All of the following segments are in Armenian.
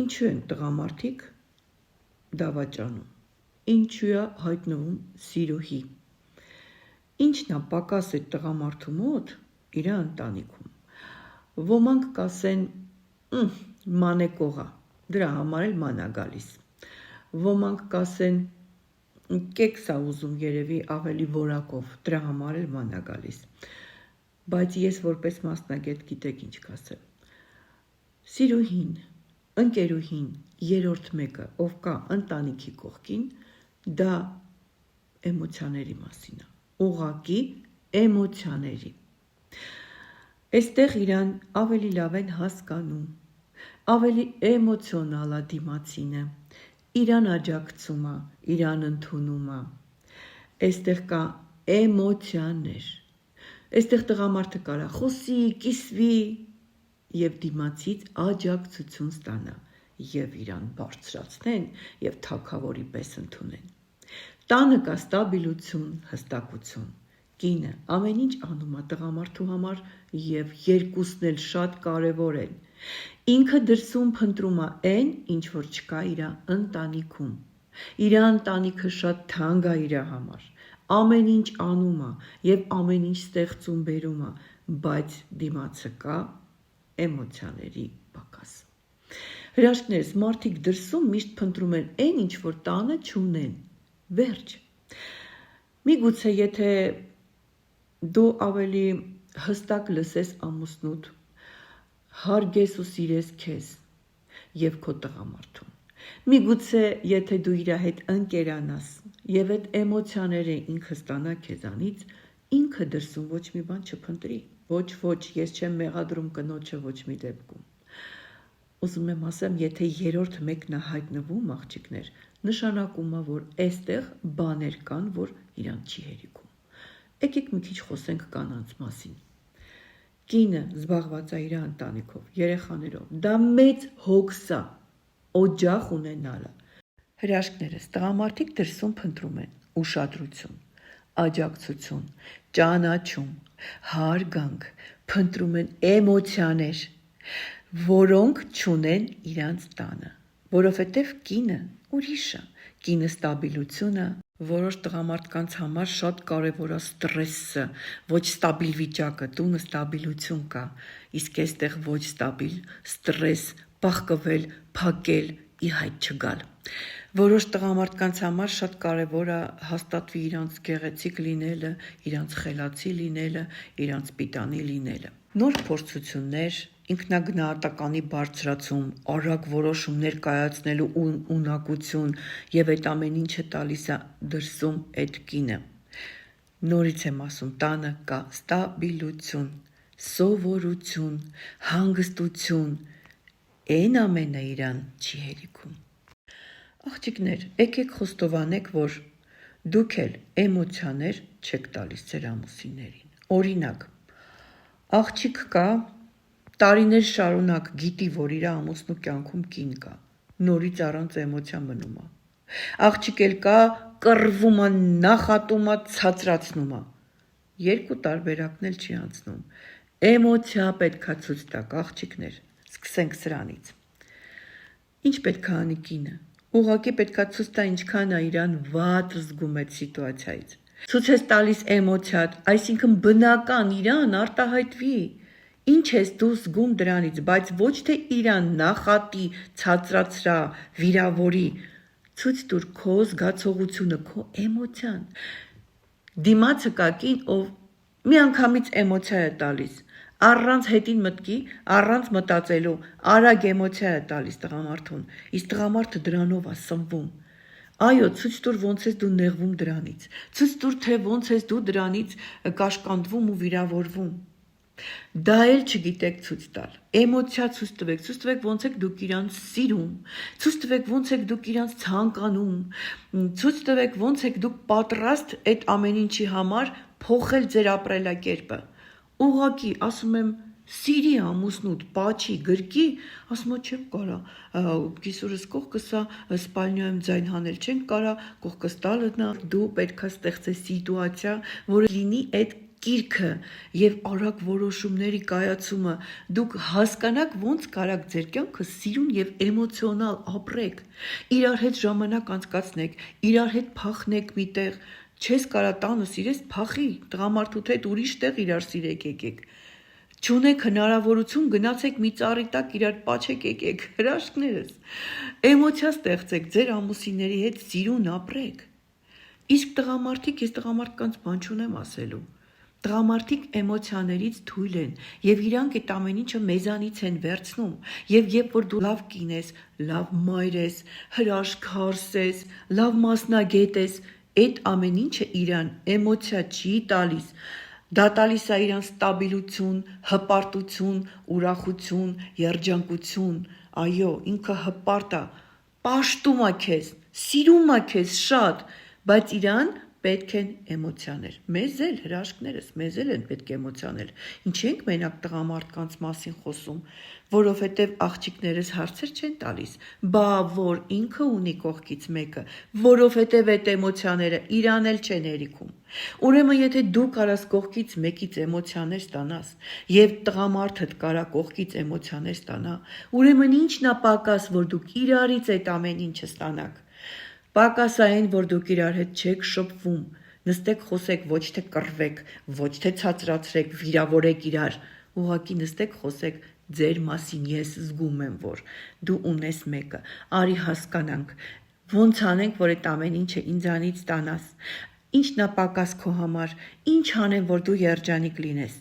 Ինչու են տղամարդիկ դավաճանում, ինչու է հայտնվում սիրուհի, ինչն է պակաս այդ տղամարդու մոտ իր ընտանիքում, ոմանք կասեն մանեկողա, դրա համար էլ ման է գալիս, ոմանք կասեն կեքս է ուզում երևի ավելի որակով, դրա համար էլ ման է գալիս, բայց ես որպես մասնագետ գիտեք ինչ կասեմ, սիրուհին, ընկերուհին, երրորդ մեկը, ով կա ընտանիքի կողքին, դա էմոցիաների մասին է, ուղղակի էմոցիաների։ Այստեղ իրան ավելի լավ են հասկանում, ավելի էմոցիոնալ է դիմացինը, իրան աջակցում է, իրան ընդունում է, այստեղ կա էմոցիաներ, այստեղ տղամարդը կարա խոսի, կիսվի և դիմացից աջակցություն ստանա և իրան բարձրացնեն և թագավորի պես ընդունեն։ Տանը կա ստաբիլություն, հստակություն, կինը ամեն ինչ անում է տղամարդու համար և երկուսն էլ շատ կարևոր են, ինքը դրսում փնտրում է այն, ինչ որ չկա իր ընտանիքում, իր ընտանիքը շատ թանկ է իր համար, ամեն ինչ անում է և ամեն ինչ ստեղծում բերում է, բայց դիմացը կա էմոցիաների պակաս։ Հրաշքներս, մարդիկ դրսում միշտ փնտրում են այն, ինչ որ տանը չունեն, վերջ։ Միգուցե եթե դու ավելի հստակ լսես ամուսնուդ, հարգես ու սիրես քեզ և քո տղամարդուն, միգուցե եթե դու իր հետ ընկերանաս և այդ էմոցիաները ինքը ստանա քեզանից, ինքը դրսում ոչ մի բան չփնտրի, ոչ, ես չեմ մեղադրում կնոջը ոչ մի դեպքում։ Ուզում եմ ասեմ, եթե երրորդ մեկն է հայտնվում աղջիկներ, նշանակում է, որ այստեղ բաներ կան, որ իրան չի հերիքում։ Եկեք մի քիչ խոսենք կանանց մասին։ Կինը զբաղված է իր ընտանիքով, երեխաներով, դա մեծ հոգս է, օջախ ունենալը։ Հրաշքներս, տղամարդիկ դրսում փնտրում են ուշադրություն, աջակցություն, ճանաչում, հարգանք, փնտրում են էմոցիաներ, որոնք չունեն իրանց տանը, որովհետև կինը ուրիշ է, կինը ստաբիլություն է, որոշ տղամարդկանց համար շատ կարևոր է ստրեսը, ոչ ստաբիլ վիճակը, տունը ստաբիլություն կա, իսկ այստեղ ոչ ստաբիլ, ստրես, բախկվել, փակել, ի հայտ չգալ։ Որոշ տղամարդկանց համար շատ կարևոր է հաստատվի իրանց գեղեցիկ լինելը, իրանց խելացի լինելը, իրանց պիտանի լինելը։ Նոր փորձություններ, ինքնագնահատականի բարձրացում, արագ որոշումներ կայացնելու ունակություն և այդ ամեն ինչը տալիս է դրսում այդ կինը։ Նորից եմ ասում, տանը կա ստաբիլություն, սովորություն, հանգստություն, այն ամենը իրան չի հերիքում։ Աղջիկներ, եկեք խոստովանեք, որ դուք էլ էմոցիաներ չեք տալիս ձեր ամուսիններին։ Օրինակ, աղջիկ կա, տարիներ շարունակ գիտի, որ իր ամուսնու կյանքում կին կա, նորից առանց էմոցիա մնում է։ Աղջիկ էլ կա, կռվում է, նախատում է, ցածրացնում է։ Երկու տարբերակն էլ չի անցնում։ Էմոցիա պետք է ցույց տաք, աղջիկներ, սկսենք սրանից։ Ինչ պետք է անի կինը։ Ուղղակի պետք է ցույց տա ինչքան է իրան վատ զգում այդ սիտուացիայից։ Ցույց ես տալիս էմոցիատ, այսինքն բնական իրան արտահայտվի։ Ինչ ես դու զգում դրանից, բայց ոչ թե իրան նախատի, ցածրացրա, վիրավորի։ Ցույց տուր քո զգացողությունը, քո էմոցիան։ Դիմացը կա կին, ով միանգամից էմոցիա է տալիս, առանց հետին մտքի, առանց մտածելու, արագ էմոցիա է տալիս տղամարդուն, իսկ տղամարդը դրանով է սնվում։ Այո, ցույց տուր ոնց ես դու նեղվում դրանից, ցույց տուր թե ոնց ես դու դրանից կաշկանդվում ու վիրավորվում։ Դա էլ չգիտեք ցույց տալ, էմոցիա ցույց տվեք ոնց եք դուք իրանց սիրում, ցույց տվեք ոնց եք դուք իրանց ցանկանում, ցույց տվեք ոնց եք դուք պատրաստ այդ ամեն ինչի համար փոխել ձեր ապրելակերպը։ Ուղղակի, ասում եմ, սիրի ամուսնուդ, պաչի, գրկի, ասում է չեմ կարա, կիսուրս կողքս է, սպալնյայում ձայն հանել չենք կարա, կողքս տալը նա, դու պետք է ստեղծես սիտուացիա, որը լինի այդ կիրքը եւ արագ որոշումների կայացումը, դուք հասկանաք ոնց կարաք ձեր կյանքը սիրուն եւ էմոցիոնալ ապրեք, իրար հետ ժամանակ անցկացնեք, իրար հետ փախնեք միտեղ, չես կարա տանը սիրես փախի, տղամարդուդ հետ ուրիշ տեղ իրար սիրեք եկեք, չունեք հնարավորություն գնացեք մի ծառի տակ իրար պաչեք եկեք, հրաշքներս, էմոցիա ստեղծեք ձեր ամուսինների հետ սիրուն ապրեք, իսկ տղամարդիկ, ես տղամարդկանց բան չունեմ ասելու, տղամարդիկ էմոցիաներից թույլ են եւ իրանք այդ ամեն ինչը մեզանից են վերցնում եւ երբ որ դու լավ կին ես, լավ մայր ես, հրաշք հարս ես, լավ մասնագետ ես, այդ ամեն ինչը իրան էմոցիա չի տալիս, դա տալիս է իրան ստաբիլություն, հպարտություն, ուրախություն, երջանկություն, այո, ինքը հպարտ է, պաշտում է քեզ, սիրում է քեզ շատ, բայց իրան պետք են էմոցիաներ, մեզ էլ հրաշքներս, մեզ էլ են պետք էմոցիաներ, ինչ ենք մենակ տղամարդկանց մասին խոսում, որովհետև աղջիկներս հարցեր չեն տալիս, բա որ ինքը ունի կողքից մեկը, որովհետև այդ էմոցիաները իրան էլ չեն երիքում, ուրեմն եթե դու կարաս կողքից մեկից էմոցիաներ ստանաս և տղամարդդ կարա կողքից էմոցիաներ ստանա, ուրեմն ինչն է պակաս, որ դուք իրարից այդ ամեն ինչը ստանաք, պակաս այն, որ դուք իրար հետ չեք շփվում, նստեք խոսեք, ոչ թե կռվեք, ոչ թե ցածրացրեք, վիրավորեք իրար, ուղղակի նստեք խոսեք, ձեր մասին ես զգում եմ, որ դու ունես մեկը, արի հասկանանք, ոնց անենք, որ այդ ամեն ինչը ինձանից ստանաս, ինչն է պակաս քո համար, ինչ անեմ, որ դու երջանիկ լինես,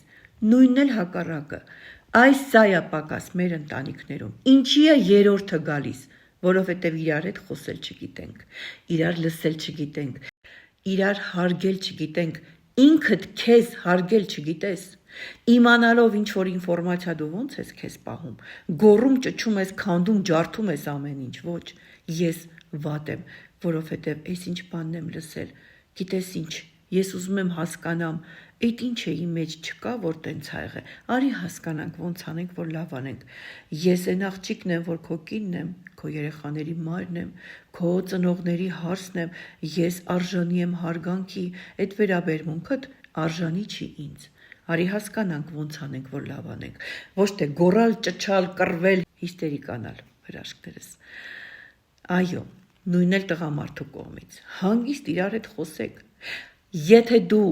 նույնն էլ հակառակը, այս սա է պակաս մեր ընտանիքներում, ինչի է երրորդը գալիս, որովհետև իրար հետ խոսել չգիտենք, իրար լսել չգիտենք, իրար հարգել չգիտենք, ինքդ քեզ հարգել չգիտես, իմանալով ինչ-որ ինֆորմացիա դու ոնց ես քեզ պահում, գոռում, ճչում ես, քանդում, ջարդում ես ամեն ինչ, ոչ, ես վատ եմ, որովհետև այս ինչ բանն եմ լսել, գիտես ինչ, ես ուզում եմ հասկանամ, այդ ինչ է իմ մեջ չկա, որ տենց ա եղել, արի հասկանանք, ոնց անենք, որ լավ անենք, ես այն աղջիկն եմ, որ քո կինն եմ, քո երեխաների մայրն եմ, քո ծնողների հարսն եմ, ես արժանի եմ հարգանքի, այդ վերաբերմունքդ արժանի չի ինձ, արի հասկանանք, ոնց անենք, որ լավ անենք, ոչ թե գոռալ, ճչալ, կռվել, հիստերիկանալ, հրաշքներս, այո, նույնն էլ տղամարդու կողմից, հանգիստ իրար հետ խոսեք, եթե դու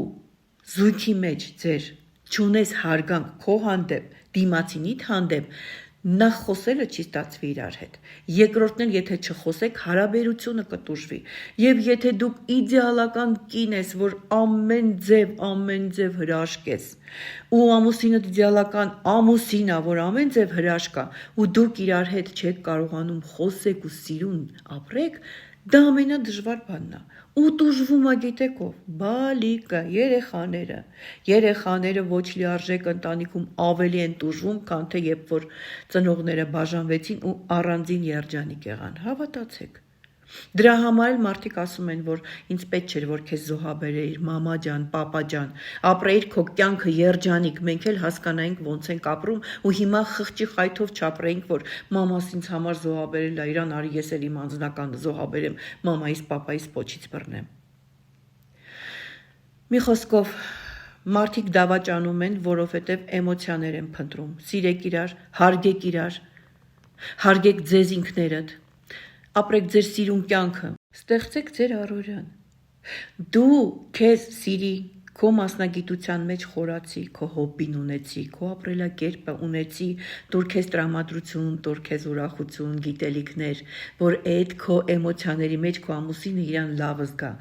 զույգի մեջ ձեր չունես հարգանք քո հանդեպ, դիմացինիդ հանդեպ, նախ խոսելը չի ստացվի իրար հետ, երկրորդն էլ եթե չխոսեք, հարաբերությունը կտուժվի, և եթե դուք իդեալական կին ես, որ ամեն ձև հրաշք ես, ու ամուսինդ իդեալական ամուսին է, որ ամեն ձև հրաշք է, ու դուք իրար հետ չեք կարողանում խոսեք ու սիրուն ապրեք, դա ամենադժվար բանն է, ու տուժվում է գիտեք ով, բալիկը, երեխաները ոչ լիարժեք ընտանիքում ավելի են տուժվում, քան թե երբ որ ծնողները բաժանվեցին ու առանձին երջանիկ եղան, հավատացեք, դրա համար էլ մարդիկ ասում են, որ ինձ պետք չէր, որ քեզ զոհաբերեիր, մամա ջան, պապա ջան, ապրեիր քո կյանքը երջանիկ, մենք էլ հասկանայինք ոնց ենք ապրում ու հիմա խղճի խայթով չապրեինք, որ մամաս ինձ համար զոհաբերել է, իրան արի ես էլ իմ անձնականը զոհաբերեմ, մամայիս, պապայիս պոչից բռնեմ։ Մի խոսքով մարդիկ դավաճանում են, որովհետև էմոցիաներ են փնտրում, սիրեք իրար, հարգեք ձեզ ինքներդ, ապրեք ձեր սիրուն կյանքը, ստեղծեք ձեր առօրյան, դու քեզ սիրի, քո մասնագիտության մեջ խորացի, քո հոբբին ունեցի, քո ապրելակերպը ունեցի, տուր քեզ տրամադրություն, տուր քեզ ուրախություն, գիտելիքներ, որ այդ քո էմոցիաների մեջ քո ամուսինը իրան լավը զգա,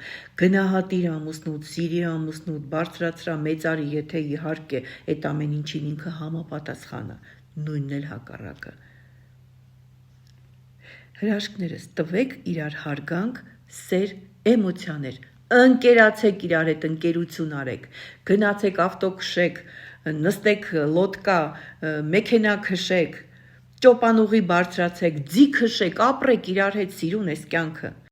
գնահատիր ամուսնուդ, սիրի ամուսնուդ, բարձրացրա, մեծարի, եթե իհարկե այդ ամեն ինչին ինքը համապատասխան է, նույնն էլ հակառակը։ Հրաշքներս, տվեք իրար հարգանք, սեր, էմոցիաներ, ընկերացեք իրար հետ, ընկերություն արեք, գնացեք ավտո քշեք, նստեք լոդկա, մեքենա քշեք, ճոպանուղի բարձրացեք, ձի քշեք, ապրեք իրար հետ, սիրուն էս կյանքը։